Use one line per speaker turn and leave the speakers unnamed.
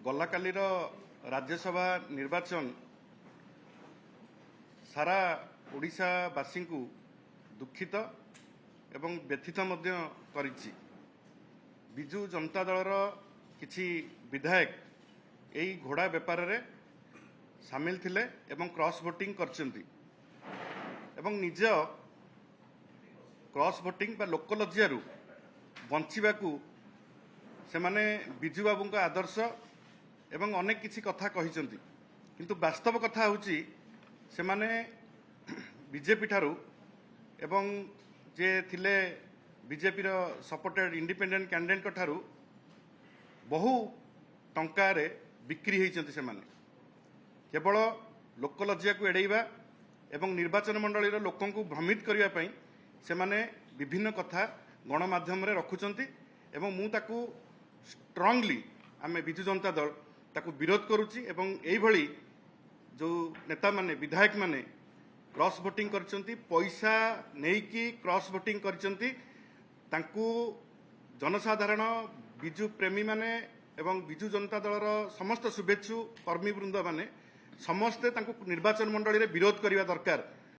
गलाकालीर राज्यसभा निर्वाचन सारा ओडिशावासी को दुखित एवं व्यथित मध्य करिछि। बिजु जनता दलर किछि विधायक एई घोड़ा बेपार रे सामिल थिले एवं क्रॉस वोटिंग करचंती एवं निज क्रॉस वोटिंग बा लोकलज्जारू बंचिबाकू से माने बिजु बाबूंका आदर्श एवं अनेक किछि कथा कहिसंती, किंतु वास्तव कथा होची से माने बीजेपी ठारू एवं जे थिले बीजेपी रो सपोर्टेड इंडिपेंडेंट कैंडिडेट ठारू बहु टंका रे बिक्री होइचंती। से माने केवल लोकलज्जा को एड़ेइबा एवं निर्वाचन मंडली रो लोकन को भ्रमित करिया पई से माने विभिन्न कथा गणमाध्यम रे रखुचंती एवं मु ताकू स्ट्रांगली आमे बिजु जनता दल ताकू विरोध करूची एवं एई भली जो नेता माने विधायक माने क्रॉस वोटिंग करचंती, पैसा नेकी क्रॉस वोटिंग करचंती, तांकू जनसाधारण बिजु प्रेमी माने एवं बिजु जनता दलर समस्त शुभेच्छु कर्मी वृंद माने समस्ते तांकू निर्वाचन मंडली रे विरोध करिवा दरकार।